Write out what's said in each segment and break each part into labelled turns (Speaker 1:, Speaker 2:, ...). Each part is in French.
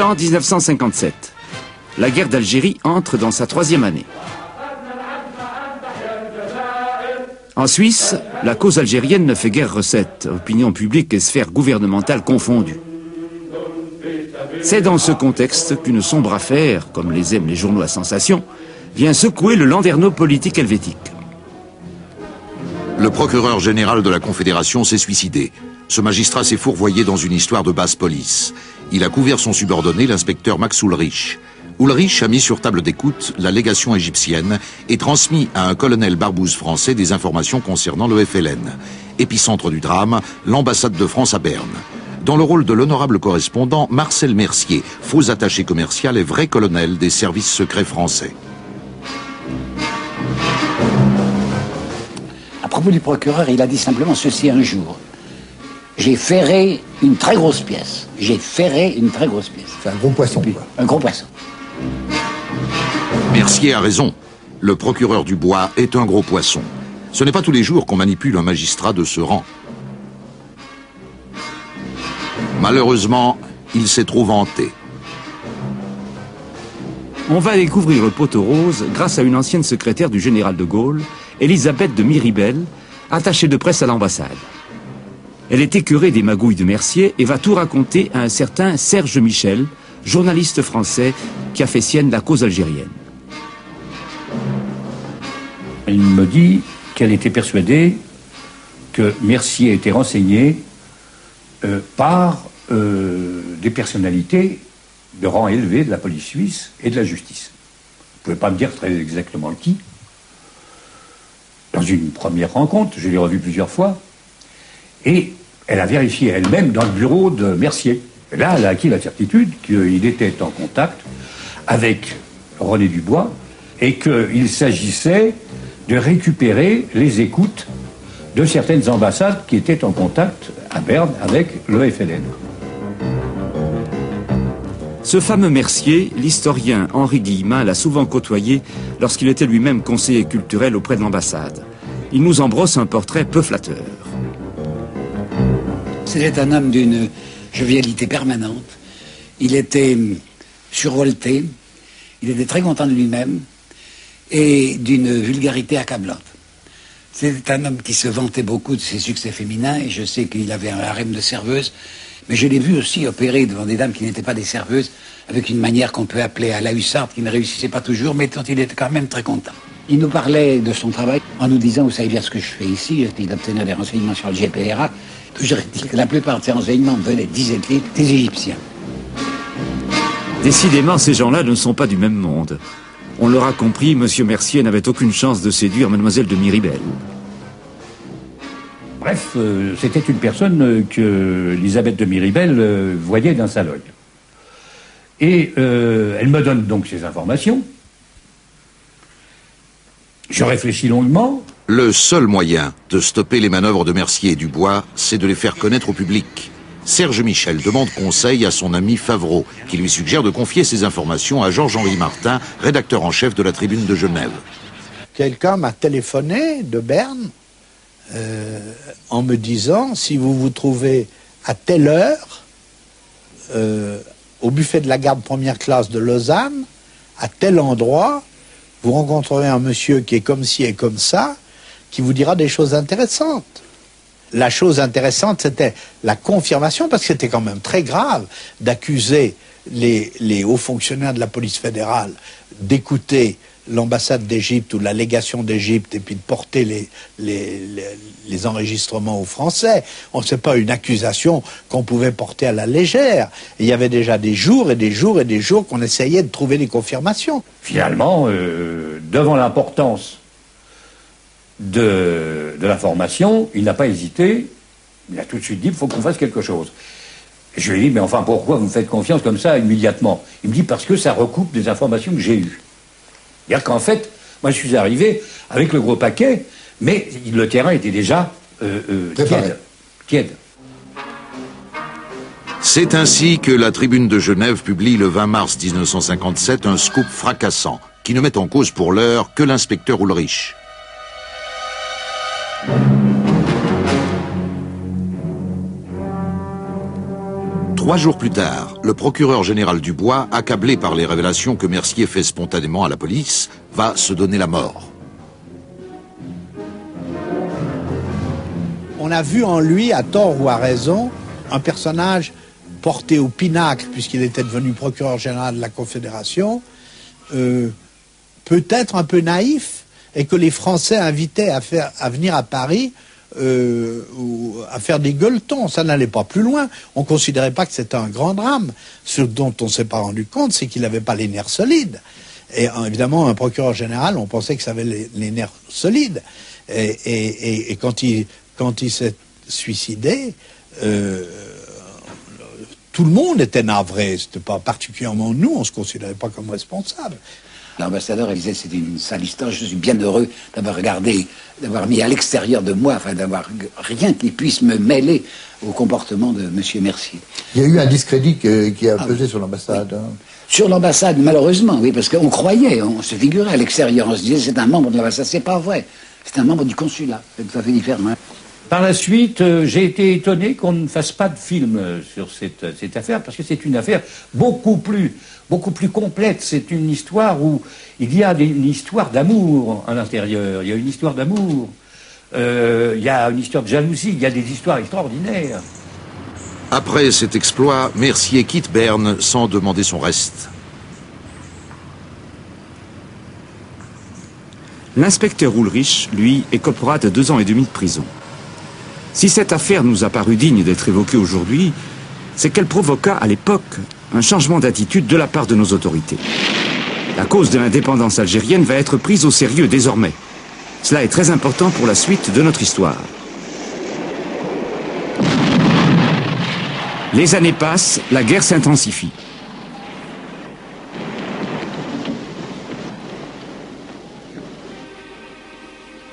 Speaker 1: Printemps 1957. La guerre d'Algérie entre dans sa 3e année. En Suisse, la cause algérienne ne fait guère recette, opinion publique et sphère gouvernementale confondues. C'est dans ce contexte qu'une sombre affaire, comme les aiment les journaux à sensation, vient secouer le landerneau politique helvétique.
Speaker 2: Le procureur général de la Confédération s'est suicidé. Ce magistrat s'est fourvoyé dans une histoire de basse police. Il a couvert son subordonné, l'inspecteur Max Ulrich. Ulrich a mis sur table d'écoute la légation égyptienne et transmis à un colonel Barbouze français des informations concernant le FLN. Épicentre du drame, l'ambassade de France à Berne. Dans le rôle de l'honorable correspondant, Marcel Mercier, faux attaché commercial et vrai colonel des services secrets français.
Speaker 3: À propos du procureur, il a dit simplement ceci un jour. J'ai ferré une très grosse pièce. J'ai ferré une très grosse pièce.
Speaker 4: C'est un gros poisson, quoi.
Speaker 3: Un gros poisson.
Speaker 2: Mercier a raison. Le procureur du Bois est un gros poisson. Ce n'est pas tous les jours qu'on manipule un magistrat de ce rang. Malheureusement, il s'est trop vanté.
Speaker 1: On va découvrir le poteau rose grâce à une ancienne secrétaire du général de Gaulle, Elisabeth de Miribel, attachée de presse à l'ambassade. Elle est écœurée des magouilles de Mercier et va tout raconter à un certain Serge Michel, journaliste français qui a fait sienne la cause algérienne.
Speaker 5: Elle me dit qu'elle était persuadée que Mercier était renseigné par des personnalités de rang élevé de la police suisse et de la justice. Vous ne pouvez pas me dire très exactement qui. Dans une première rencontre, je l'ai revu plusieurs fois, et elle a vérifié elle-même dans le bureau de Mercier. Et là, elle a acquis la certitude qu'il était en contact avec René Dubois et qu'il s'agissait de récupérer les écoutes de certaines ambassades qui étaient en contact à Berne avec le FLN.
Speaker 1: Ce fameux Mercier, l'historien Henri Guillemin l'a souvent côtoyé lorsqu'il était lui-même conseiller culturel auprès de l'ambassade. Il nous en brosse un portrait peu flatteur.
Speaker 3: C'était un homme d'une jovialité permanente. Il était survolté, il était très content de lui-même et d'une vulgarité accablante. C'était un homme qui se vantait beaucoup de ses succès féminins et je sais qu'il avait un harem de serveuses, mais je l'ai vu aussi opérer devant des dames qui n'étaient pas des serveuses avec une manière qu'on peut appeler à la hussarde, qui ne réussissait pas toujours, mais dont il était quand même très content. Il nous parlait de son travail en nous disant, vous savez bien ce que je fais ici, il obtenait des renseignements sur le GPRA. J'aurais dit que la plupart de ces renseignements venaient, disait-il, des Égyptiens.
Speaker 1: Décidément, ces gens-là ne sont pas du même monde. On l'aura compris, M. Mercier n'avait aucune chance de séduire Mademoiselle de Miribel.
Speaker 5: Bref, c'était une personne que Elisabeth de Miribel voyait d'un seul œil. Et elle me donne donc ces informations. Je réfléchis longuement.
Speaker 2: Le seul moyen de stopper les manœuvres de Mercier et Dubois, c'est de les faire connaître au public. Serge Michel demande conseil à son ami Favreau, qui lui suggère de confier ces informations à Georges-Henri Martin, rédacteur en chef de la Tribune de Genève.
Speaker 4: Quelqu'un m'a téléphoné de Berne en me disant, si vous vous trouvez à telle heure, au buffet de la garde première classe de Lausanne, à tel endroit, vous rencontrerez un monsieur qui est comme ci et comme ça, qui vous dira des choses intéressantes. La chose intéressante, c'était la confirmation, parce que c'était quand même très grave d'accuser les hauts fonctionnaires de la police fédérale d'écouter l'ambassade d'Égypte ou la légation d'Égypte et puis de porter les enregistrements aux Français. Ce n'est pas une accusation qu'on pouvait porter à la légère. Et il y avait déjà des jours et des jours et des jours qu'on essayait de trouver des confirmations.
Speaker 5: Finalement, devant l'importance de l'information, il n'a pas hésité. Il a tout de suite dit, il faut qu'on fasse quelque chose. Et je lui ai dit, mais enfin, pourquoi vous me faites confiance comme ça immédiatement? Il me dit, parce que ça recoupe des informations que j'ai eues. C'est-à-dire qu'en fait, moi je suis arrivé avec le gros paquet, mais le terrain était déjà tiède.
Speaker 2: C'est ainsi que la Tribune de Genève publie le 20 mars 1957 un scoop fracassant, qui ne met en cause pour l'heure que l'inspecteur Ulrich. 3 jours plus tard, le procureur général Dubois, accablé par les révélations que Mercier fait spontanément à la police, va se donner la mort.
Speaker 4: On a vu en lui, à tort ou à raison, un personnage porté au pinacle, puisqu'il était devenu procureur général de la Confédération, peut-être un peu naïf, et que les Français invitaient à venir à Paris ou à faire des gueuletons. Ça n'allait pas plus loin. On ne considérait pas que c'était un grand drame. Ce dont on ne s'est pas rendu compte, c'est qu'il n'avait pas les nerfs solides. Et évidemment, un procureur général, on pensait que ça avait les nerfs solides. Et quand il s'est suicidé, tout le monde était navré. C'était pas particulièrement nous, on ne se considérait pas comme responsables.
Speaker 3: L'ambassadeur, elle disait, c'est une sale histoire, je suis bien heureux d'avoir regardé, d'avoir mis à l'extérieur de moi, enfin d'avoir rien qui puisse me mêler au comportement de M. Mercier.
Speaker 6: Il y a eu un discrédit qui a pesé sur l'ambassade.
Speaker 3: Oui.
Speaker 6: Hein.
Speaker 3: Sur l'ambassade, malheureusement, oui, parce qu'on croyait, on se figurait à l'extérieur, on se disait, c'est un membre de l'ambassade, c'est pas vrai. C'est un membre du consulat, c'est tout à fait différent. Hein.
Speaker 5: Par la suite, j'ai été étonné qu'on ne fasse pas de film sur cette affaire, parce que c'est une affaire beaucoup plus complète. C'est une histoire où il y a une histoire d'amour à l'intérieur. Il y a une histoire d'amour. Il y a une histoire de jalousie. Il y a des histoires extraordinaires.
Speaker 2: Après cet exploit, Mercier quitte Berne sans demander son reste.
Speaker 1: L'inspecteur Ulrich, lui, écopera de 2 ans et demi de prison. Si cette affaire nous a paru digne d'être évoquée aujourd'hui, c'est qu'elle provoqua à l'époque un changement d'attitude de la part de nos autorités. La cause de l'indépendance algérienne va être prise au sérieux désormais. Cela est très important pour la suite de notre histoire. Les années passent, la guerre s'intensifie.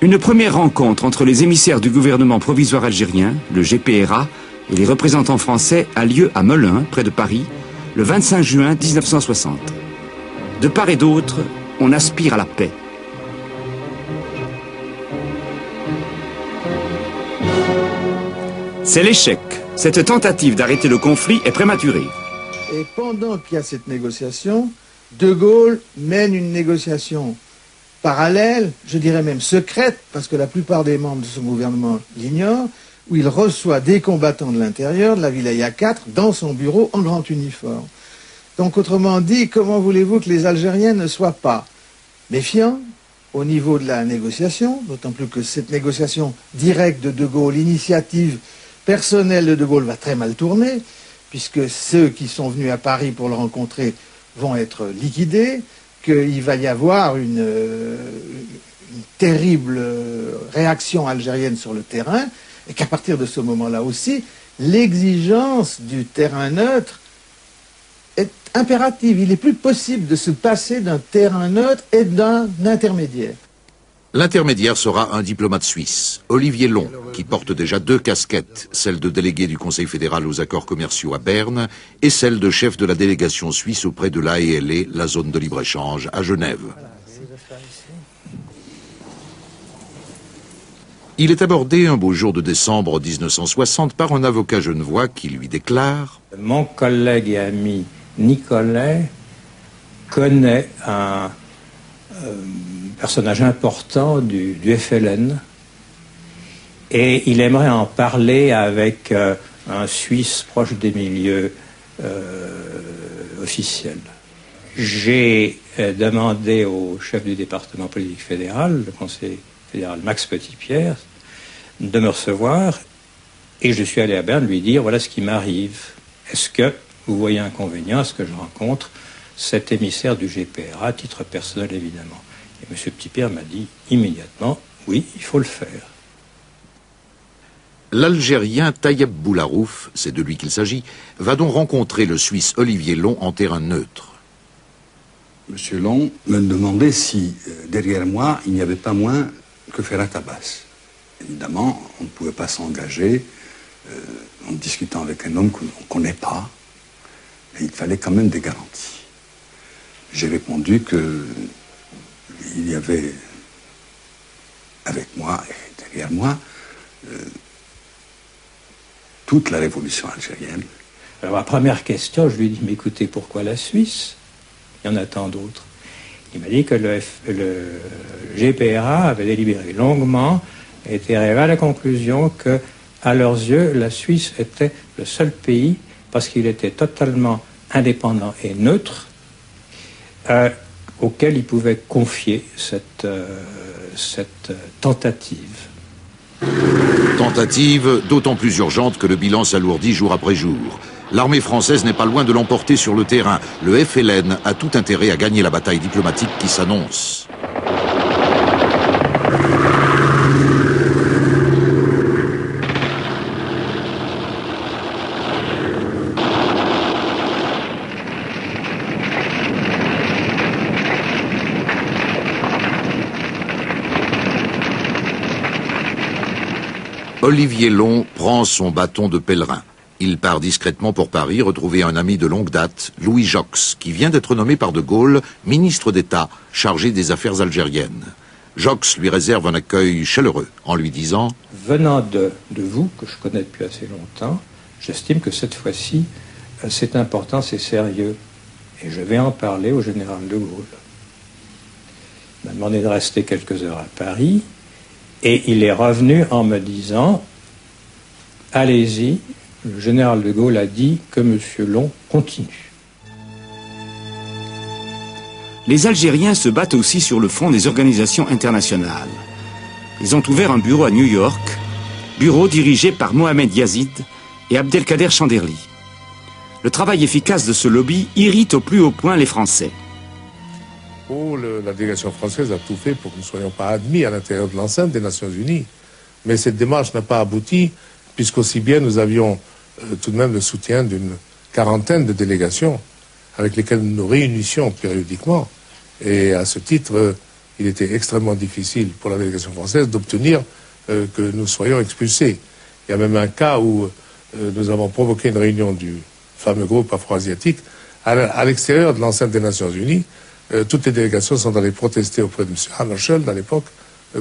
Speaker 1: Une première rencontre entre les émissaires du gouvernement provisoire algérien, le GPRA, et les représentants français a lieu à Melun, près de Paris, le 25 juin 1960. De part et d'autre, on aspire à la paix. C'est l'échec. Cette tentative d'arrêter le conflit est prématurée.
Speaker 7: Et pendant qu'il y a cette négociation, De Gaulle mène une négociation parallèle, je dirais même secrète, parce que la plupart des membres de son gouvernement l'ignorent, où il reçoit des combattants de l'intérieur, de la Wilaya 4, dans son bureau en grand uniforme. Donc autrement dit, comment voulez-vous que les Algériens ne soient pas méfiants au niveau de la négociation, d'autant plus que cette négociation directe de De Gaulle, l'initiative personnelle de De Gaulle va très mal tourner, puisque ceux qui sont venus à Paris pour le rencontrer vont être liquidés, qu'il va y avoir une terrible réaction algérienne sur le terrain, et qu'à partir de ce moment-là aussi, l'exigence du terrain neutre est impérative. Il n'est plus possible de se passer d'un terrain neutre et d'un intermédiaire.
Speaker 2: L'intermédiaire sera un diplomate suisse, Olivier Long, qui porte déjà 2 casquettes, celle de délégué du Conseil fédéral aux accords commerciaux à Berne et celle de chef de la délégation suisse auprès de l'AELE, la zone de libre-échange, à Genève. Il est abordé un beau jour de décembre 1960 par un avocat genevois qui lui déclare «
Speaker 5: Mon collègue et ami Nicolet connaît un personnage important du FLN et il aimerait en parler avec un Suisse proche des milieux officiels. J'ai demandé au chef du département politique fédéral, le conseiller fédéral Max Petitpierre, de me recevoir et je suis allé à Berne lui dire voilà ce qui m'arrive. Est-ce que vous voyez un inconvénient à ce que je rencontre cet émissaire du GPRA, à titre personnel évidemment? Et M. Petitpierre m'a dit immédiatement, oui, il faut le faire.
Speaker 2: L'Algérien Tayeb Boularouf, c'est de lui qu'il s'agit, va donc rencontrer le Suisse Olivier Long en terrain neutre.
Speaker 8: Monsieur Long me demandait si, derrière moi, il n'y avait pas moins que Ferhat Abbas. Évidemment, on ne pouvait pas s'engager en discutant avec un homme qu'on ne connaît pas, et il fallait quand même des garanties. J'ai répondu que il y avait avec moi et derrière moi toute la révolution algérienne,
Speaker 9: Alors, la première question, je lui ai dit, mais écoutez, pourquoi la Suisse? Il y en a tant d'autres. Il m'a dit que le GPRA avait délibéré longuement et était arrivé à la conclusion que, à leurs yeux, la Suisse était le seul pays, parce qu'il était totalement indépendant et neutre, auquel ils pouvaient confier cette tentative.
Speaker 2: Tentative d'autant plus urgente que le bilan s'alourdit jour après jour. L'armée française n'est pas loin de l'emporter sur le terrain. Le FLN a tout intérêt à gagner la bataille diplomatique qui s'annonce. Olivier Long prend son bâton de pèlerin. Il part discrètement pour Paris retrouver un ami de longue date, Louis Jox, qui vient d'être nommé par De Gaulle ministre d'État chargé des affaires algériennes. Jox lui réserve un accueil chaleureux en lui disant «
Speaker 9: Venant de vous, que je connais depuis assez longtemps, j'estime que cette fois-ci, c'est important, c'est sérieux. Et je vais en parler au général de Gaulle. » Il m'a demandé de rester quelques heures à Paris. Et il est revenu en me disant « Allez-y, le général de Gaulle a dit que M. Long continue. »
Speaker 1: Les Algériens se battent aussi sur le front des organisations internationales. Ils ont ouvert un bureau à New York, bureau dirigé par Mohamed Yazid et Abdelkader Chanderli. Le travail efficace de ce lobby irrite au plus haut point les Français.
Speaker 10: La délégation française a tout fait pour que nous ne soyons pas admis à l'intérieur de l'enceinte des Nations Unies. Mais cette démarche n'a pas abouti, puisqu'aussi bien nous avions tout de même le soutien d'une quarantaine de délégations avec lesquelles nous nous réunissions périodiquement. Et à ce titre, il était extrêmement difficile pour la délégation française d'obtenir que nous soyons expulsés. Il y a même un cas où nous avons provoqué une réunion du fameux groupe afro-asiatique à l'extérieur de l'enceinte des Nations Unies. Toutes les délégations sont allées protester auprès de M. Hammarskjöld à l'époque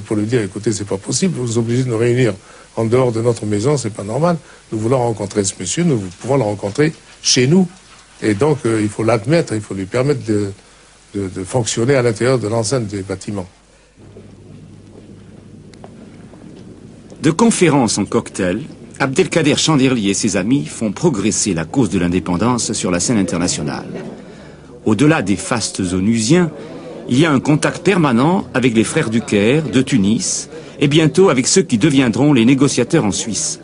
Speaker 10: pour lui dire, écoutez, c'est pas possible, vous nous obligez de nous réunir en dehors de notre maison, c'est pas normal. Nous voulons rencontrer ce monsieur, nous pouvons le rencontrer chez nous. Et donc, il faut l'admettre, il faut lui permettre de fonctionner à l'intérieur de l'enceinte des bâtiments.
Speaker 1: De conférence en cocktail, Abdelkader Chanderli et ses amis font progresser la cause de l'indépendance sur la scène internationale. Au-delà des fastes onusiens, il y a un contact permanent avec les frères du Caire, de Tunis, et bientôt avec ceux qui deviendront les négociateurs en Suisse.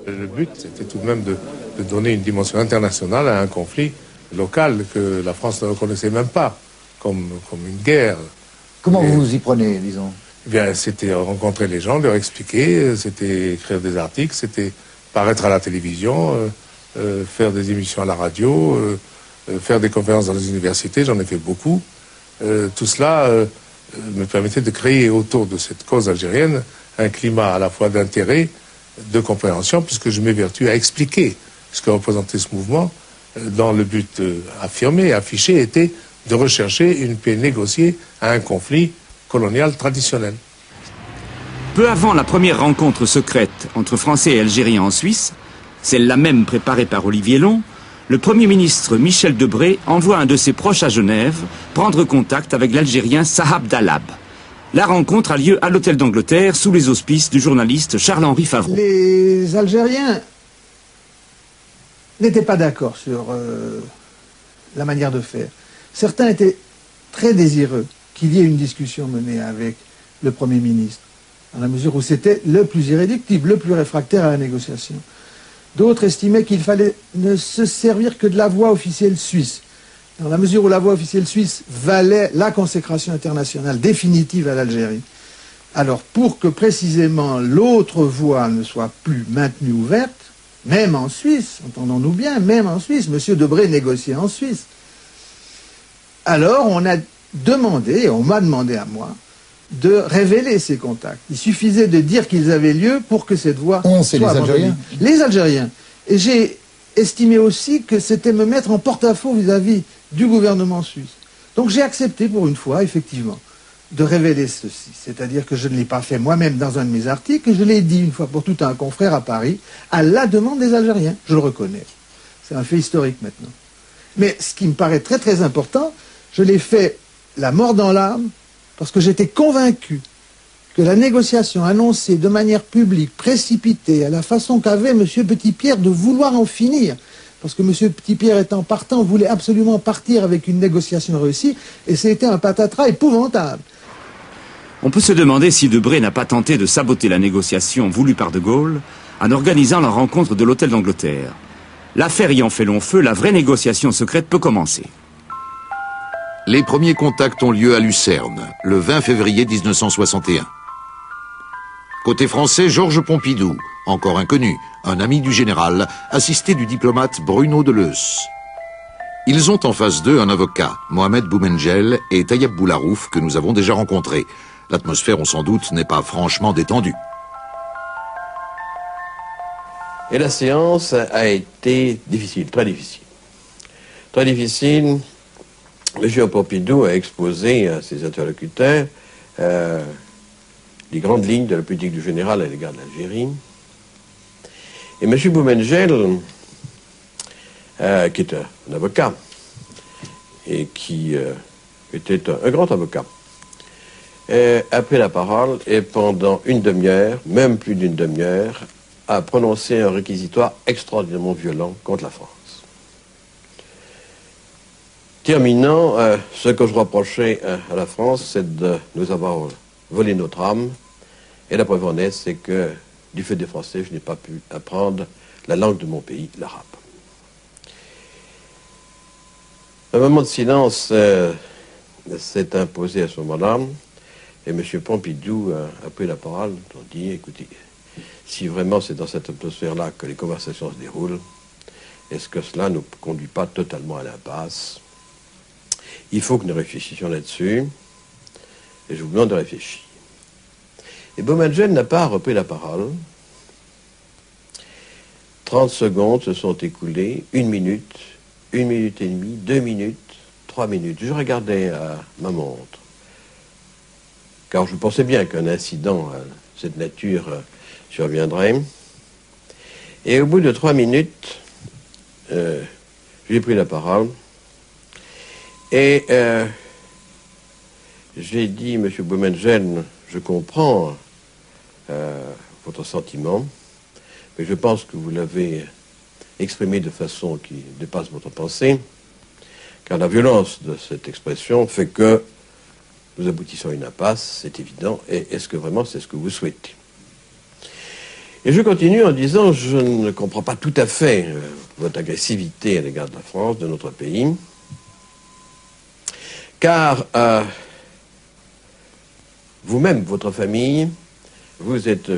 Speaker 10: Le but, c'était tout de même de donner une dimension internationale à un conflit local que la France ne reconnaissait même pas comme une guerre.
Speaker 6: Comment vous vous y prenez, disons?
Speaker 10: Eh bien, c'était rencontrer les gens, leur expliquer, c'était écrire des articles, c'était paraître à la télévision, faire des émissions à la radio, faire des conférences dans les universités, j'en ai fait beaucoup. Tout cela me permettait de créer autour de cette cause algérienne un climat à la fois d'intérêt, de compréhension, puisque je m'évertue à expliquer ce que représentait ce mouvement, dans le but affirmé, affiché, était de rechercher une paix négociée à un conflit colonial traditionnel.
Speaker 1: Peu avant la première rencontre secrète entre Français et Algériens en Suisse, celle-là même préparée par Olivier Long, le Premier ministre Michel Debré envoie un de ses proches à Genève prendre contact avec l'Algérien Sahab Dalab. La rencontre a lieu à l'Hôtel d'Angleterre sous les auspices du journaliste Charles-Henri Favreau.
Speaker 7: Les Algériens n'étaient pas d'accord sur la manière de faire. Certains étaient très désireux qu'il y ait une discussion menée avec le Premier ministre, dans la mesure où c'était le plus irréductible, le plus réfractaire à la négociation. D'autres estimaient qu'il fallait ne se servir que de la voie officielle suisse, dans la mesure où la voie officielle suisse valait la consécration internationale définitive à l'Algérie. Alors, pour que précisément l'autre voie ne soit plus maintenue ouverte, même en Suisse, entendons-nous bien, même en Suisse, M. Debré négociait en Suisse. Alors, on a demandé, on m'a demandé à moi, de révéler ces contacts. Il suffisait de dire qu'ils avaient lieu pour que cette voie soit
Speaker 6: les Algériens.
Speaker 7: Les Algériens. Et j'ai estimé aussi que c'était me mettre en porte-à-faux vis-à-vis du gouvernement suisse. Donc j'ai accepté pour une fois, effectivement, de révéler ceci. C'est-à-dire que je ne l'ai pas fait moi-même dans un de mes articles, et je l'ai dit une fois pour toutes à un confrère à Paris, à la demande des Algériens. Je le reconnais. C'est un fait historique maintenant. Mais ce qui me paraît très très important, je l'ai fait la mort dans l'âme, parce que j'étais convaincu que la négociation annoncée de manière publique, précipitée, à la façon qu'avait M. Petit-Pierre de vouloir en finir, parce que M. Petit-Pierre étant partant, voulait absolument partir avec une négociation réussie, et c'était un patatras épouvantable.
Speaker 1: On peut se demander si Debré n'a pas tenté de saboter la négociation voulue par De Gaulle en organisant la rencontre de l'Hôtel d'Angleterre. L'affaire ayant fait long feu, la vraie négociation secrète peut commencer.
Speaker 2: Les premiers contacts ont lieu à Lucerne, le 20 février 1961. Côté français, Georges Pompidou, encore inconnu, un ami du général, assisté du diplomate Bruno Deleuze. Ils ont en face d'eux un avocat, Mohamed Boumengel et Tayeb Boularouf, que nous avons déjà rencontrés. L'atmosphère, on s'en doute, n'est pas franchement détendue.
Speaker 11: Et la séance a été difficile, très difficile. Très difficile. M. Pompidou a exposé à ses interlocuteurs les grandes lignes de la politique du général à l'égard de l'Algérie. Et M. Boumengel, qui est un avocat, et qui était un grand avocat, a pris la parole et pendant une demi-heure, même plus d'une demi-heure, a prononcé un réquisitoire extraordinairement violent contre la France. Terminant, ce que je reprochais à la France, c'est de nous avoir volé notre âme. Et la preuve en est, c'est que, du fait des Français, je n'ai pas pu apprendre la langue de mon pays, l'arabe. Un moment de silence s'est imposé à ce moment-là, et M. Pompidou a pris la parole pour dire, écoutez, si vraiment c'est dans cette atmosphère-là que les conversations se déroulent, est-ce que cela ne nous conduit pas totalement à l'impasse? Il faut que nous réfléchissions là-dessus, et je vous demande de réfléchir. Et Boumengel n'a pas repris la parole. 30 secondes se sont écoulées, 1 minute et demie, 2 minutes, 3 minutes. Je regardais ma montre, car je pensais bien qu'un incident de cette nature surviendrait. Et au bout de 3 minutes, j'ai pris la parole et j'ai dit, M. Boumengel, je comprends votre sentiment, mais je pense que vous l'avez exprimé de façon qui dépasse votre pensée, car la violence de cette expression fait que nous aboutissons à une impasse, c'est évident, et est-ce que vraiment c'est ce que vous souhaitez? Et je continue en disant, je ne comprends pas tout à fait votre agressivité à l'égard de la France, de notre pays, car vous-même, votre famille, vous êtes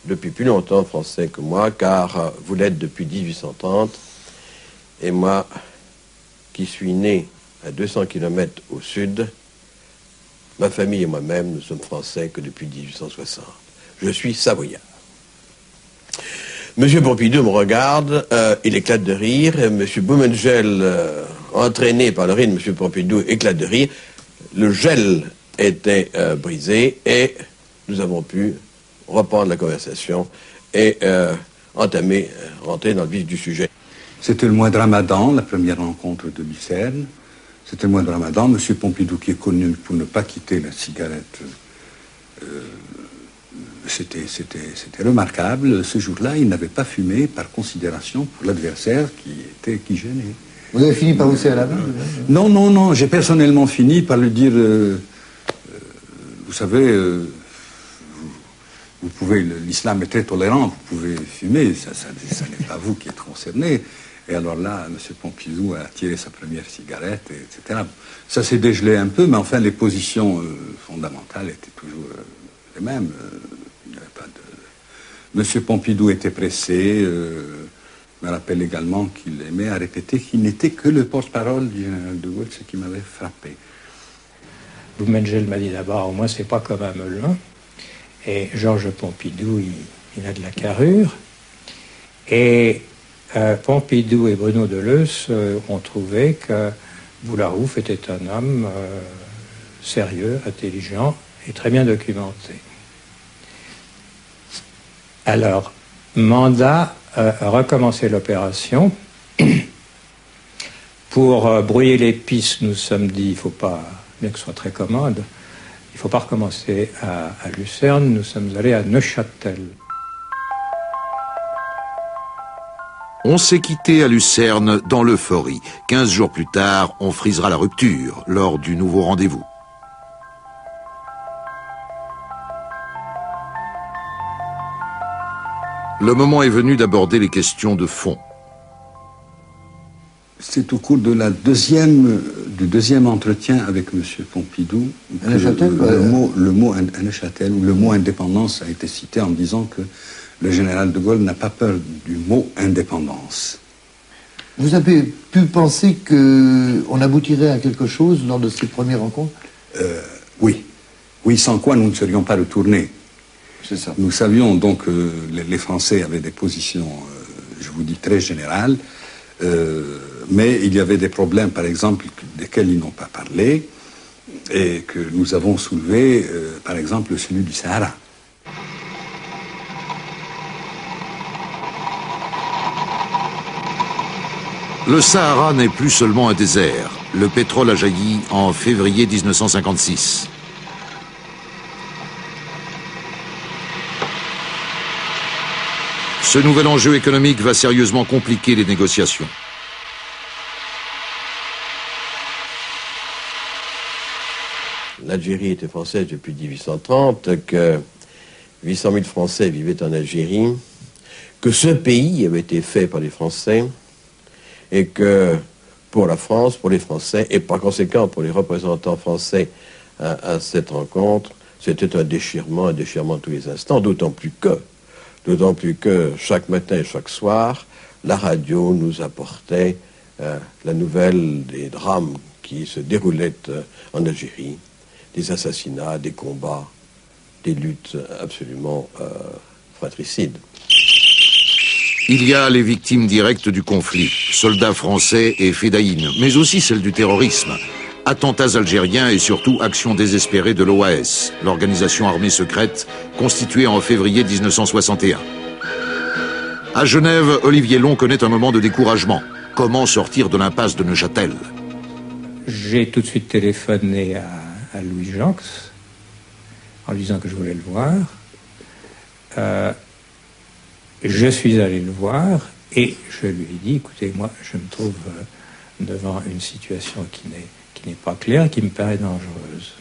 Speaker 11: depuis plus longtemps français que moi, car vous l'êtes depuis 1830, et moi, qui suis né à 200 km au sud, ma famille et moi-même, nous sommes français que depuis 1860. Je suis savoyard. Monsieur Pompidou me regarde, il éclate de rire, et Monsieur Boumengel, entraîné par le rire de Monsieur Pompidou, éclate de rire. Le gel était brisé et nous avons pu reprendre la conversation et rentrer dans le vif du sujet.
Speaker 8: C'était le mois de Ramadan, la première rencontre de Lucerne. C'était le mois de Ramadan. Monsieur Pompidou, qui est connu pour ne pas quitter la cigarette, c'était remarquable. Ce jour-là, il n'avait pas fumé par considération pour l'adversaire qui gênait.
Speaker 6: Vous avez fini par vous serrer la main?
Speaker 8: Non, non, non. J'ai personnellement fini par lui dire, vous savez, vous pouvez, l'islam est très tolérant, vous pouvez fumer, ça n'est pas vous qui êtes concerné. Et alors là, M. Pompidou a tiré sa première cigarette, etc. Ça s'est dégelé un peu, mais enfin, les positions fondamentales étaient toujours les mêmes. Il n'y avait pas de... M. Pompidou était pressé. Je me rappelle également qu'il aimait à répéter qu'il n'était que le porte-parole du général de Gaulle, ce qui m'avait frappé.
Speaker 9: Boumengel m'a dit d'abord, au moins, c'est pas comme un melun. Et Georges Pompidou, il a de la carrure. Et Pompidou et Bruno Deleuze ont trouvé que Boularouf était un homme sérieux, intelligent et très bien documenté. Alors, Mandat a recommencé l'opération Pour brouiller les pistes, nous sommes dit, il ne faut pas, bien que ce soit très commode, il ne faut pas recommencer à Lucerne, nous sommes allés à Neuchâtel.
Speaker 2: On s'est quitté à Lucerne dans l'euphorie. 15 jours plus tard, on frisera la rupture lors du nouveau rendez-vous. Le moment est venu d'aborder les questions de fond.
Speaker 8: C'est au cours de du deuxième entretien avec M. Pompidou que le mot indépendance a été cité en disant que le général de Gaulle n'a pas peur du mot indépendance.
Speaker 6: Vous avez pu penser qu'on aboutirait à quelque chose lors de ces premières rencontres?
Speaker 8: Oui. Oui, sans quoi nous ne serions pas retournés.
Speaker 6: C'est ça.
Speaker 8: Nous savions donc que les Français avaient des positions, je vous dis, très générales, mais il y avait des problèmes, par exemple, desquels ils n'ont pas parlé, et que nous avons soulevé, par exemple, celui du Sahara.
Speaker 2: Le Sahara n'est plus seulement un désert. Le pétrole a jailli en février 1956. Ce nouvel enjeu économique va sérieusement compliquer les négociations.
Speaker 11: L'Algérie était française depuis 1830, que 800 000 Français vivaient en Algérie, que ce pays avait été fait par les Français, et que pour la France, pour les Français, et par conséquent pour les représentants français à cette rencontre, c'était un déchirement tous les instants, d'autant plus que chaque matin et chaque soir, la radio nous apportait la nouvelle des drames qui se déroulaient en Algérie, des assassinats, des combats, des luttes absolument fratricides.
Speaker 2: Il y a les victimes directes du conflit, soldats français et fédayines, mais aussi celles du terrorisme. Attentats algériens et surtout actions désespérées de l'OAS, l'organisation armée secrète constituée en février 1961. À Genève, Olivier Long connaît un moment de découragement. Comment sortir de l'impasse de Neuchâtel?
Speaker 9: J'ai tout de suite téléphoné à Louis Janx en lui disant que je voulais le voir. Je suis allé le voir et je lui ai dit, écoutez, moi je me trouve devant une situation qui n'est pas claire, qui me paraît dangereuse.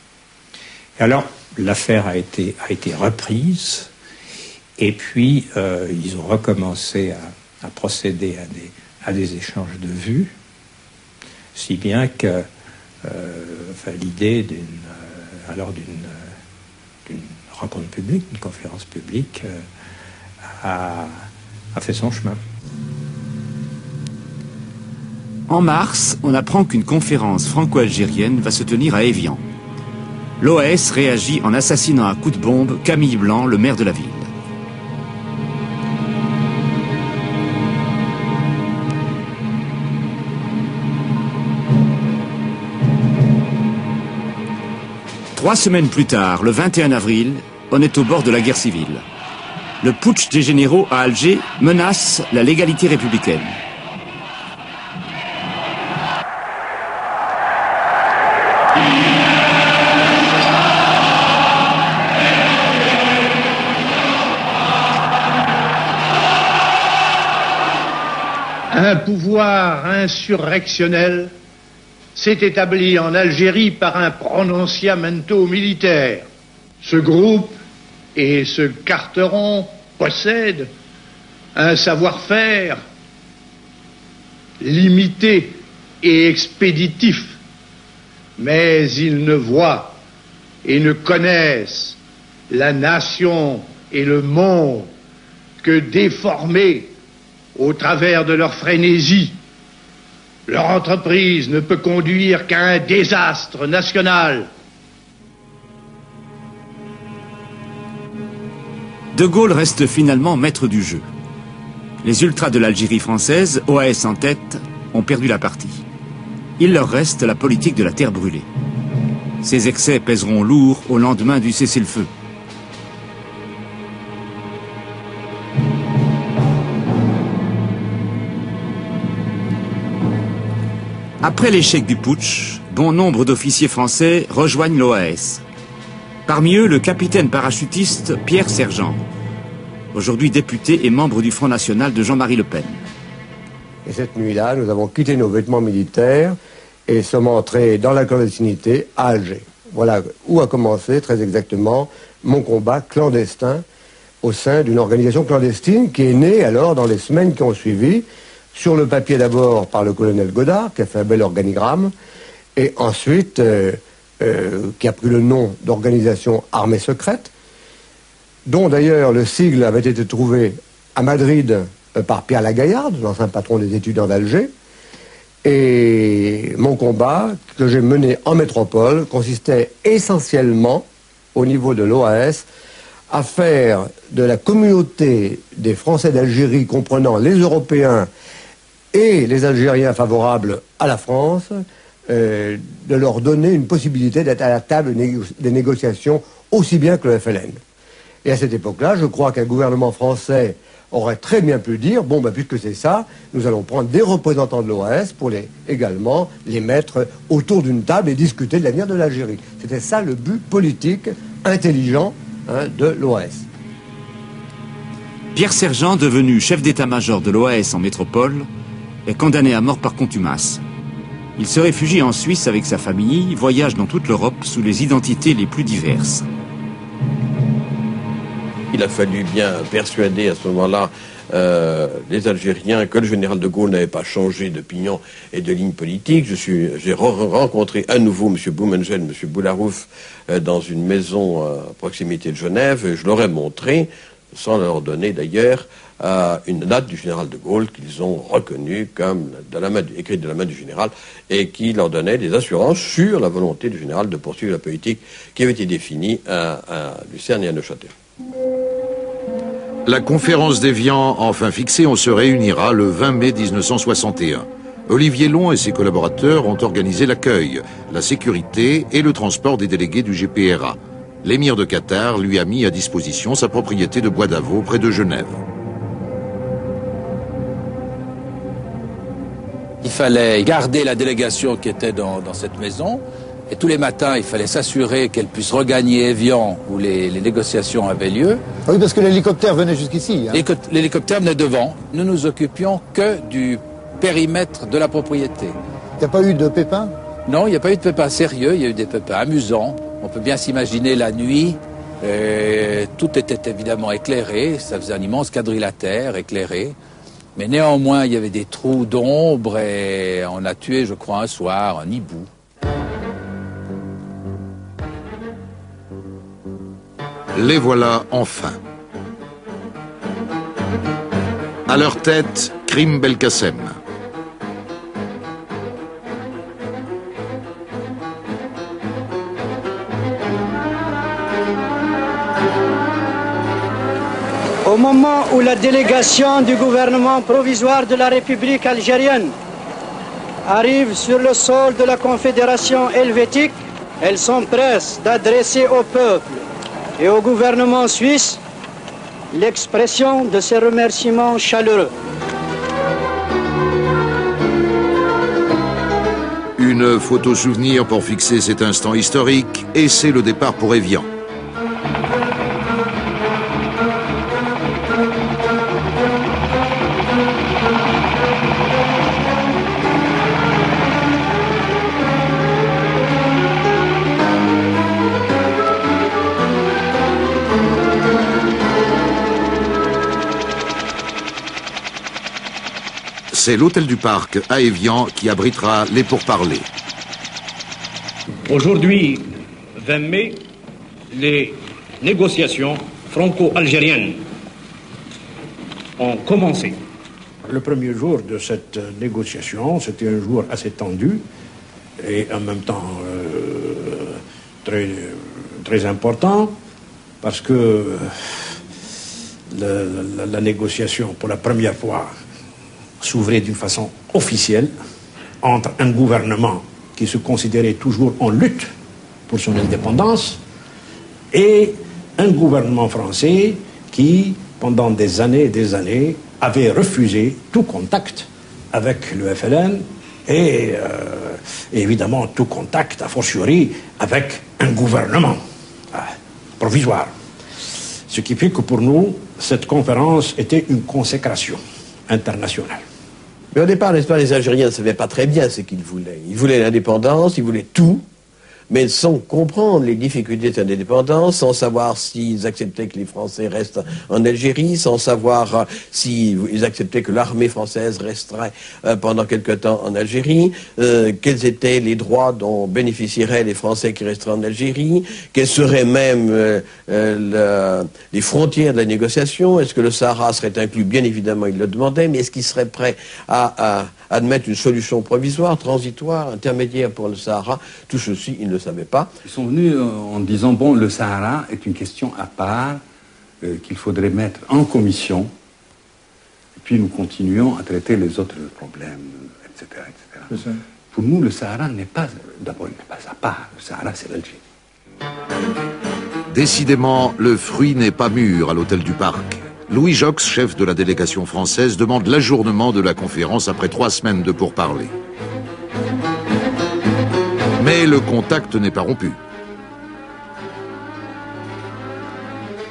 Speaker 9: Et alors l'affaire a été reprise et puis ils ont recommencé à procéder à des échanges de vues, si bien que l'idée d'une rencontre publique, d'une conférence publique, a fait son chemin.
Speaker 1: En mars, on apprend qu'une conférence franco-algérienne va se tenir à Évian. L'OAS réagit en assassinant à coups de bombe Camille Blanc, le maire de la ville. Trois semaines plus tard, le 21 avril, on est au bord de la guerre civile. Le putsch des généraux à Alger menace la légalité républicaine.
Speaker 12: Un pouvoir insurrectionnel s'est établi en Algérie par un prononciamento militaire. Ce groupe et ce Carteron possèdent un savoir-faire limité et expéditif, mais ils ne voient et ne connaissent la nation et le monde que déformés au travers de leur frénésie. Leur entreprise ne peut conduire qu'à un désastre national.
Speaker 1: De Gaulle reste finalement maître du jeu. Les ultras de l'Algérie française, OAS en tête, ont perdu la partie. Il leur reste la politique de la terre brûlée. Ces excès pèseront lourd au lendemain du cessez-le-feu. Après l'échec du putsch, bon nombre d'officiers français rejoignent l'OAS. Parmi eux, le capitaine parachutiste Pierre Sergent, aujourd'hui député et membre du Front National de Jean-Marie Le Pen.
Speaker 13: Et cette nuit-là, nous avons quitté nos vêtements militaires et sommes entrés dans la clandestinité à Alger. Voilà où a commencé très exactement mon combat clandestin au sein d'une organisation clandestine qui est née alors dans les semaines qui ont suivi, sur le papier d'abord par le colonel Godard, qui a fait un bel organigramme, et ensuite qui a pris le nom d'organisation armée secrète, dont d'ailleurs le sigle avait été trouvé à Madrid par Pierre Lagaillarde, l'ancien patron des étudiants d'Alger. Et mon combat, que j'ai mené en métropole, consistait essentiellement, au niveau de l'OAS, à faire de la communauté des Français d'Algérie, comprenant les Européens et les Algériens favorables à la France, de leur donner une possibilité d'être à la table des négociations aussi bien que le FLN. Et à cette époque-là, je crois qu'un gouvernement français aurait très bien pu dire, bon, puisque c'est ça, nous allons prendre des représentants de l'OAS pour également les mettre autour d'une table et discuter de l'avenir de l'Algérie. C'était ça le but politique intelligent de l'OAS.
Speaker 1: Pierre Sergent, devenu chef d'état-major de l'OAS en métropole, est condamné à mort par contumace. Il se réfugie en Suisse avec sa famille, voyage dans toute l'Europe sous les identités les plus diverses.
Speaker 11: Il a fallu bien persuader à ce moment-là les Algériens que le général de Gaulle n'avait pas changé d'opinion et de ligne politique. J'ai rencontré à nouveau M. Boumengel, M. Boularouf dans une maison à proximité de Genève, et je leur ai montré, sans leur donner d'ailleurs, une date du général de Gaulle qu'ils ont reconnue comme écrite de la main du général, et qui leur donnait des assurances sur la volonté du général de poursuivre la politique qui avait été définie à Lucerne et à Neuchâtel.
Speaker 2: La conférence d'Évian, enfin fixée, on se réunira le 20 mai 1961. Olivier Long et ses collaborateurs ont organisé l'accueil, la sécurité et le transport des délégués du GPRA. L'émir de Qatar lui a mis à disposition sa propriété de Bois d'Avaux près de Genève.
Speaker 14: Il fallait garder la délégation qui était dans cette maison. Et tous les matins, il fallait s'assurer qu'elle puisse regagner Évian, où les négociations avaient lieu.
Speaker 6: Oui, parce que l'hélicoptère venait jusqu'ici.
Speaker 14: L'hélicoptère venait devant. Nous nous occupions que du périmètre de la propriété.
Speaker 6: Il n'y a pas eu de pépins?
Speaker 14: Non, il n'y a pas eu de pépins sérieux, il y a eu des pépins amusants. On peut bien s'imaginer la nuit, tout était évidemment éclairé, ça faisait un immense quadrilatère éclairé. Mais néanmoins, il y avait des trous d'ombre et on a tué, je crois, un soir, un hibou.
Speaker 2: Les voilà enfin. À leur tête, Krim Belkacem.
Speaker 15: Au moment où la délégation du gouvernement provisoire de la République algérienne arrive sur le sol de la Confédération helvétique, elles s'empressent d'adresser au peuple et au gouvernement suisse l'expression de ses remerciements chaleureux.
Speaker 2: Une photo souvenir pour fixer cet instant historique, et c'est le départ pour Évian. C'est l'hôtel du Parc à Évian qui abritera les pourparlers.
Speaker 16: Aujourd'hui, 20 mai, les négociations franco-algériennes ont commencé.
Speaker 17: Le premier jour de cette négociation, c'était un jour assez tendu et en même temps très important, parce que la négociation, pour la première fois, s'ouvrait d'une façon officielle entre un gouvernement qui se considérait toujours en lutte pour son indépendance et un gouvernement français qui, pendant des années et des années, avait refusé tout contact avec le FLN et évidemment tout contact, a fortiori, avec un gouvernement provisoire. Ce qui fait que pour nous, cette conférence était une consécration internationale.
Speaker 11: Mais au départ, n'est-ce pas, les Algériens ne savaient pas très bien ce qu'ils voulaient. Ils voulaient l'indépendance, ils voulaient tout, mais sans comprendre les difficultés de cette indépendance, sans savoir s'ils acceptaient que les Français restent en Algérie, sans savoir s'ils acceptaient que l'armée française resterait pendant quelque temps en Algérie, quels étaient les droits dont bénéficieraient les Français qui resteraient en Algérie, quelles seraient même les frontières de la négociation, est-ce que le Sahara serait inclus? Bien évidemment, ils le demandaient, mais est-ce qu'ils seraient prêts à admettre une solution provisoire, transitoire, intermédiaire pour le Sahara? Tout ceci, ils ne le savaient pas.
Speaker 8: Ils sont venus en disant, bon, le Sahara est une question à part, qu'il faudrait mettre en commission, et puis nous continuons à traiter les autres problèmes, etc. etc. Pour nous, le Sahara n'est pas, d'abord, il n'est pas à part. Le Sahara, c'est l'Algérie.
Speaker 2: Décidément, le fruit n'est pas mûr à l'hôtel du Parc. Louis Jox, chef de la délégation française, demande l'ajournement de la conférence après 3 semaines de pourparlers. Mais le contact n'est pas rompu.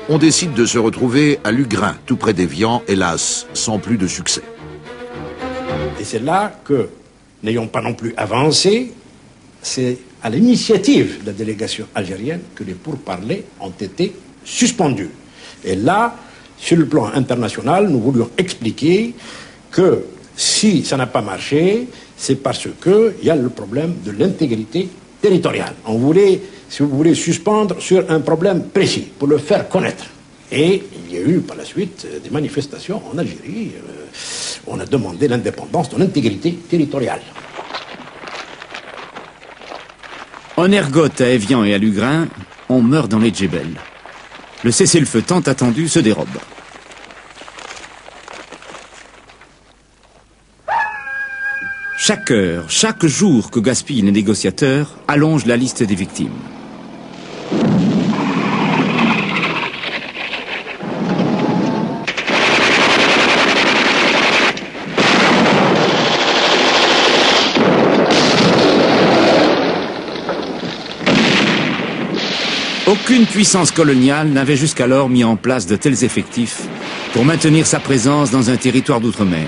Speaker 2: On décide de se retrouver à Lugrin, tout près d'Évian, hélas, sans plus de succès.
Speaker 17: Et c'est là que, n'ayant pas non plus avancé, c'est à l'initiative de la délégation algérienne que les pourparlers ont été suspendus. Et là, sur le plan international, nous voulions expliquer que si ça n'a pas marché, c'est parce qu'il y a le problème de l'intégrité territoriale. On voulait, si vous voulez, suspendre sur un problème précis, pour le faire connaître. Et il y a eu par la suite des manifestations en Algérie. On a demandé l'indépendance de l'intégrité territoriale.
Speaker 1: En ergote à Évian et à Lugrin, on meurt dans les djebels. Le cessez-le-feu tant attendu se dérobe. Chaque heure, chaque jour que gaspillent les négociateurs allonge la liste des victimes. Aucune puissance coloniale n'avait jusqu'alors mis en place de tels effectifs pour maintenir sa présence dans un territoire d'outre-mer.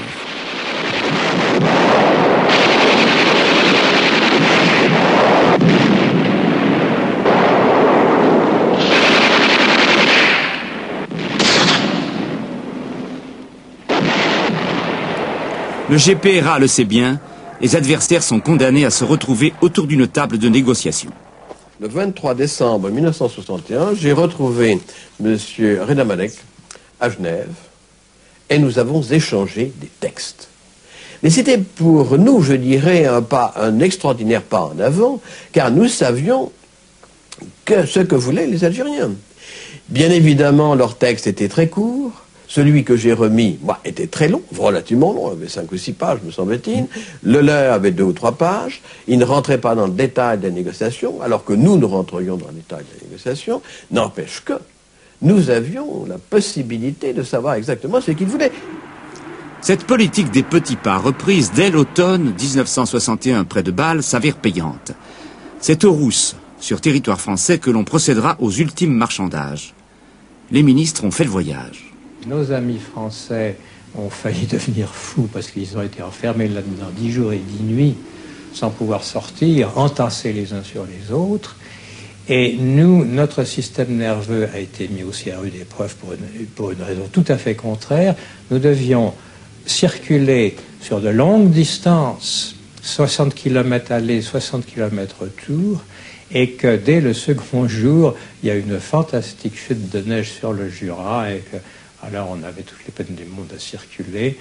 Speaker 1: Le GPRA le sait bien, les adversaires sont condamnés à se retrouver autour d'une table de négociation.
Speaker 11: Le 23 décembre 1961, j'ai retrouvé M. Reda Malek à Genève et nous avons échangé des textes. Mais c'était pour nous, je dirais, un extraordinaire pas en avant, car nous savions ce que voulaient les Algériens. Bien évidemment, leurs textes étaient très courts. Celui que j'ai remis, était très long, relativement long, il avait 5 ou 6 pages, me semble-t-il. Le leur avait 2 ou 3 pages. Il ne rentrait pas dans le détail des négociations, alors que nous rentrions dans le détail des négociations. N'empêche que nous avions la possibilité de savoir exactement ce qu'ils voulaient.
Speaker 1: Cette politique des petits pas, reprise dès l'automne 1961 près de Bâle, s'avère payante. C'est aux Rousses, sur territoire français, que l'on procédera aux ultimes marchandages. Les ministres ont fait le voyage.
Speaker 9: Nos amis français ont failli devenir fous parce qu'ils ont été enfermés là-dedans 10 jours et 10 nuits sans pouvoir sortir, entassés les uns sur les autres. Et nous, notre système nerveux a été mis aussi à rude épreuve pour une raison tout à fait contraire. Nous devions circuler sur de longues distances, 60 km aller, 60 km retour, et que dès le second jour, il y a une fantastique chute de neige sur le Jura, et que alors on avait toutes les peines du monde à circuler.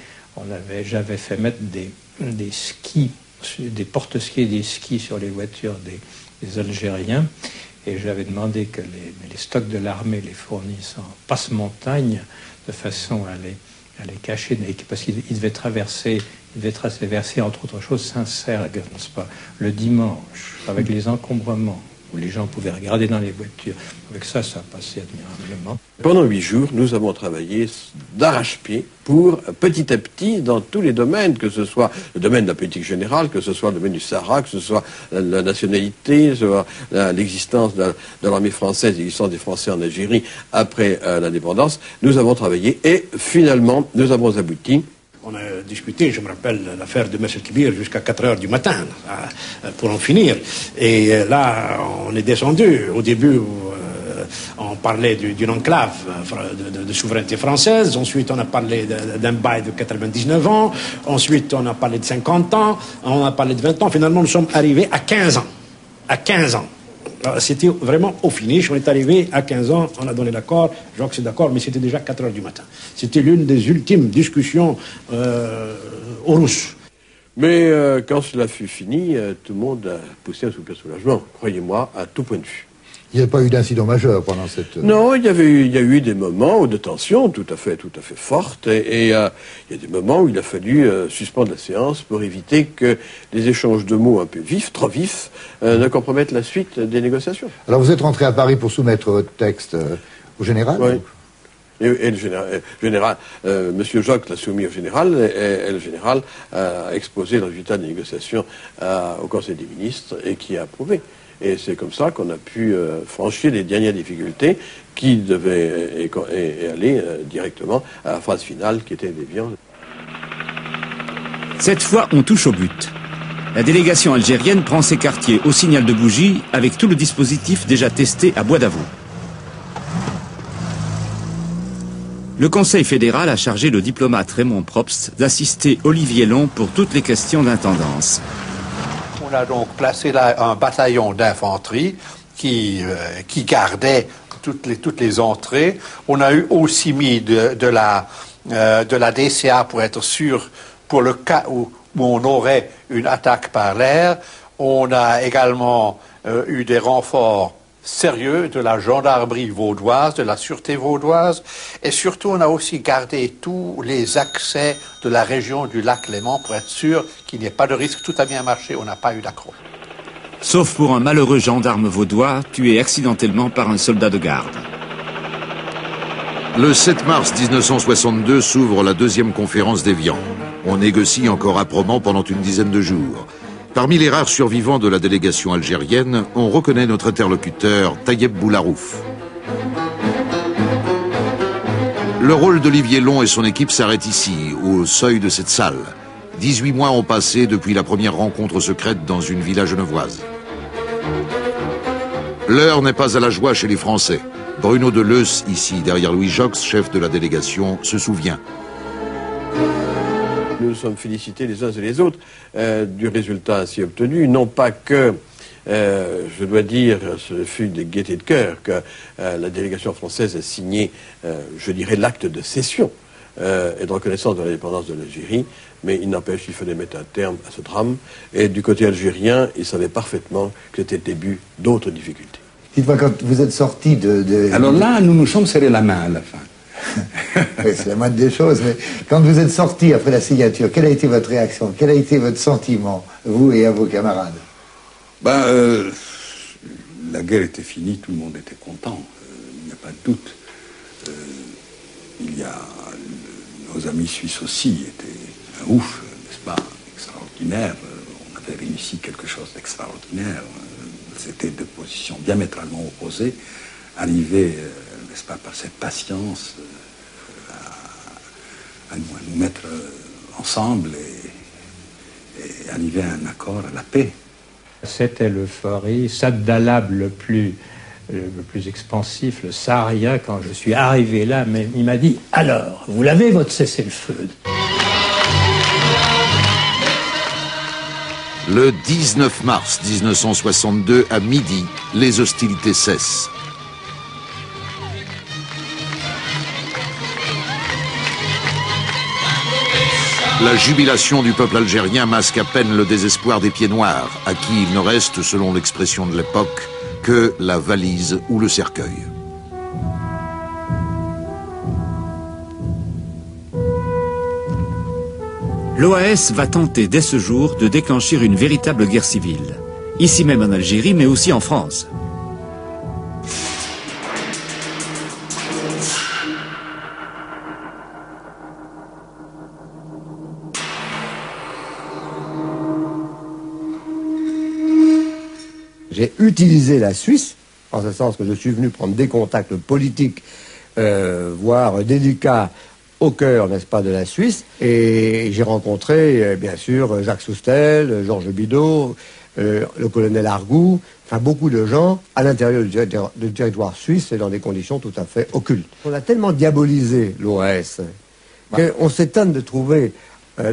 Speaker 9: J'avais fait mettre des skis, des porte-skis et des skis sur les voitures des Algériens, et j'avais demandé que les stocks de l'armée les fournissent en passe-montagne de façon à les cacher, parce qu'ils devaient traverser entre autres choses Saint-Sergue, n'est-ce pas, le dimanche, avec les encombrements. où les gens pouvaient regarder dans les voitures. Avec ça, ça a passé admirablement.
Speaker 11: Pendant 8 jours, nous avons travaillé d'arrache-pied pour, petit à petit, dans tous les domaines, que ce soit le domaine de la politique générale, que ce soit le domaine du Sahara, que ce soit la nationalité, que ce soit l'existence de l'armée française, l'existence des Français en Algérie après l'indépendance, nous avons travaillé et finalement, nous avons abouti.
Speaker 17: On a discuté, je me rappelle, l'affaire de M. Kibir jusqu'à 4 heures du matin pour en finir. Et là, on est descendu. Au début, on parlait d'une enclave de souveraineté française. Ensuite, on a parlé d'un bail de 99 ans. Ensuite, on a parlé de 50 ans. On a parlé de 20 ans. Finalement, nous sommes arrivés à 15 ans. À 15 ans. C'était vraiment au finish. On est arrivé à 15 ans, on a donné l'accord. Jacques c'est d'accord, mais c'était déjà 4 heures du matin. C'était l'une des ultimes discussions aux Russes.
Speaker 11: Mais quand cela fut fini, tout le monde a poussé un soupir de soulagement, croyez-moi, à tout point de vue.
Speaker 6: Il n'y a pas eu d'incident majeur pendant cette...
Speaker 11: Non, il y a eu des moments de tension tout à fait forte, et il y a des moments où il a fallu suspendre la séance pour éviter que des échanges de mots un peu vifs, trop vifs, ne compromettent la suite des négociations.
Speaker 6: Alors vous êtes rentré à Paris pour soumettre votre texte au général?
Speaker 11: Oui. Et le général, Monsieur Jox l'a soumis au général, et le général a exposé le résultat des négociations au Conseil des ministres, et qui a approuvé. Et c'est comme ça qu'on a pu franchir les dernières difficultés qui devaient aller directement à la phase finale qui était déviante.
Speaker 1: Cette fois, on touche au but. La délégation algérienne prend ses quartiers au signal de bougie avec tout le dispositif déjà testé à Bois d'Avaux. Le Conseil fédéral a chargé le diplomate Raymond Probst d'assister Olivier Long pour toutes les questions d'intendance.
Speaker 18: On a donc placé là un bataillon d'infanterie qui gardait toutes les entrées. On a eu aussi mis de la DCA pour être sûr, pour le cas où on aurait une attaque par l'air. On a également eu des renforts sérieux de la gendarmerie vaudoise, de la sûreté vaudoise, et surtout on a aussi gardé tous les accès de la région du lac Léman pour être sûr qu'il n'y ait pas de risque. Tout a bien marché, on n'a pas eu d'accroche.
Speaker 1: Sauf pour un malheureux gendarme vaudois tué accidentellement par un soldat de garde.
Speaker 2: Le 7 mars 1962 s'ouvre la deuxième conférence d'Évian. On négocie encore âprement pendant une dizaine de jours. Parmi les rares survivants de la délégation algérienne, on reconnaît notre interlocuteur, Tayeb Boularouf. Le rôle d'Olivier Long et son équipe s'arrête ici, au seuil de cette salle. 18 mois ont passé depuis la première rencontre secrète dans une villa genevoise. L'heure n'est pas à la joie chez les Français. Bruno Deleuze, ici derrière Louis Jox, chef de la délégation, se souvient.
Speaker 11: Nous nous sommes félicités les uns et les autres du résultat ainsi obtenu. Non pas que, je dois dire, ce fut de gaieté de cœur que la délégation française a signé, je dirais, l'acte de cession et de reconnaissance de l'indépendance de l'Algérie, mais il n'empêche qu'il fallait mettre un terme à ce drame. Et du côté algérien, ils savaient parfaitement que c'était le début d'autres difficultés.
Speaker 6: Dites-moi, quand vous êtes sorti
Speaker 8: Alors là, nous nous sommes serrés la main à la fin.
Speaker 6: Oui, c'est la moindre des choses, mais quand vous êtes sorti après la signature, quelle a été votre réaction? Quel a été votre sentiment, vous et à vos camarades?
Speaker 8: La guerre était finie, tout le monde était content, il n'y a pas de doute. Nos amis suisses aussi étaient un ouf, n'est-ce pas, extraordinaire. On avait réussi quelque chose d'extraordinaire. C'était deux positions diamétralement opposées, arriver, n'est-ce pas, par cette patience à nous mettre ensemble et arriver à un accord, à la paix.
Speaker 9: C'était l'euphorie, Saad Dalab le plus expansif, le saharien, quand je suis arrivé là, mais il m'a dit « Alors, vous l'avez votre cessez-le-feu »
Speaker 2: Le 19 mars 1962, à midi, les hostilités cessent. La jubilation du peuple algérien masque à peine le désespoir des pieds noirs, à qui il ne reste, selon l'expression de l'époque, que la valise ou le cercueil.
Speaker 1: L'OAS va tenter dès ce jour de déclencher une véritable guerre civile, ici même en Algérie, mais aussi en France.
Speaker 13: J'ai utilisé la Suisse, en ce sens que je suis venu prendre des contacts politiques, voire délicats, au cœur, n'est-ce pas, de la Suisse. Et j'ai rencontré, bien sûr, Jacques Soustel, Georges Bidault, le colonel Argout, enfin beaucoup de gens à l'intérieur du territoire suisse et dans des conditions tout à fait occultes. On a tellement diabolisé l'OAS qu'on s'étonne de trouver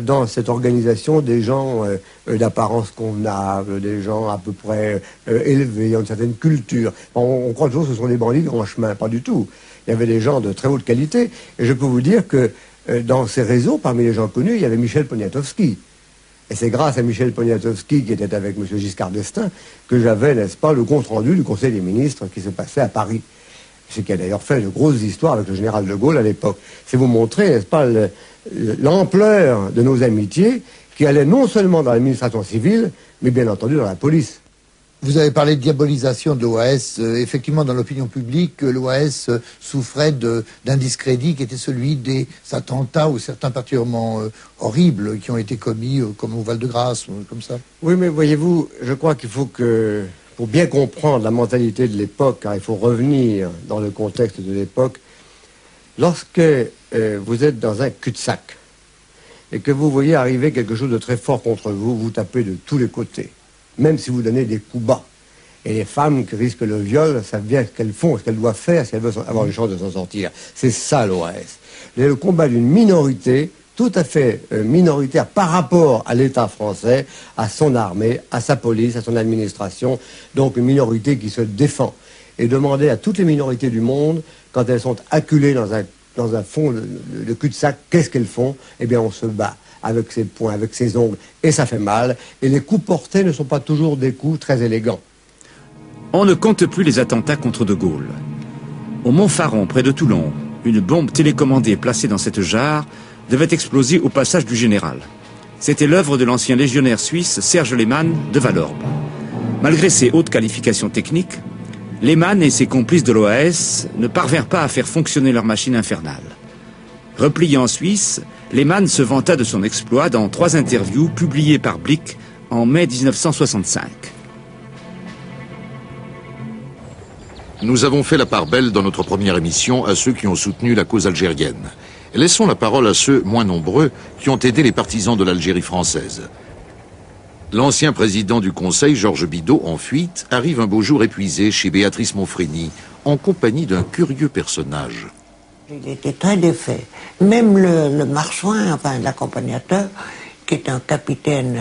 Speaker 13: dans cette organisation des gens d'apparence convenable, des gens à peu près élevés, ont une certaine culture. On croit toujours que ce sont des bandits en chemin, pas du tout. Il y avait des gens de très haute qualité. Et je peux vous dire que dans ces réseaux, parmi les gens connus, il y avait Michel Poniatowski. Et c'est grâce à Michel Poniatowski, qui était avec M. Giscard d'Estaing, que j'avais, n'est-ce pas, le compte-rendu du Conseil des ministres qui se passait à Paris. Ce qui a d'ailleurs fait de grosses histoires avec le général de Gaulle à l'époque. C'est vous montrer, n'est-ce pas, l'ampleur de nos amitiés qui allaient non seulement dans l'administration civile, mais bien entendu dans la police.
Speaker 6: Vous avez parlé de diabolisation de l'OAS. Effectivement, dans l'opinion publique, l'OAS souffrait d'un discrédit qui était celui des attentats ou certains particulièrement horribles qui ont été commis, comme au Val-de-Grâce, comme ça.
Speaker 13: Oui, mais voyez-vous, je crois qu'il faut que, pour bien comprendre la mentalité de l'époque, car il faut revenir dans le contexte de l'époque, lorsque vous êtes dans un cul-de-sac et que vous voyez arriver quelque chose de très fort contre vous, vous tapez de tous les côtés. Même si vous donnez des coups bas. Et les femmes qui risquent le viol savent bien ce qu'elles font, ce qu'elles doivent faire, si elles veulent avoir une chance de s'en sortir. C'est ça l'OAS. Le combat d'une minorité, tout à fait minoritaire par rapport à l'État français, à son armée, à sa police, à son administration. Donc une minorité qui se défend. Et demander à toutes les minorités du monde, quand elles sont acculées dans un fond de cul-de-sac, qu'est-ce qu'elles font? Eh bien on se bat avec ses poings, avec ses ongles, et ça fait mal. Et les coups portés ne sont pas toujours des coups très élégants.
Speaker 1: On ne compte plus les attentats contre De Gaulle. Au Mont-Faron, près de Toulon, une bombe télécommandée placée dans cette jarre devait exploser au passage du général. C'était l'œuvre de l'ancien légionnaire suisse Serge Lehmann de Valorbe. Malgré ses hautes qualifications techniques, Lehmann et ses complices de l'OAS ne parvinrent pas à faire fonctionner leur machine infernale. Replié en Suisse, Lehmann se vanta de son exploit dans 3 interviews publiées par Blick en mai 1965.
Speaker 2: Nous avons fait la part belle dans notre première émission à ceux qui ont soutenu la cause algérienne. Laissons la parole à ceux, moins nombreux, qui ont aidé les partisans de l'Algérie française. L'ancien président du Conseil, Georges Bidault, en fuite, arrive un beau jour épuisé chez Béatrice Monfrény, en compagnie d'un curieux personnage.
Speaker 19: Il était très défait. Même le marsouin, enfin l'accompagnateur, qui est un capitaine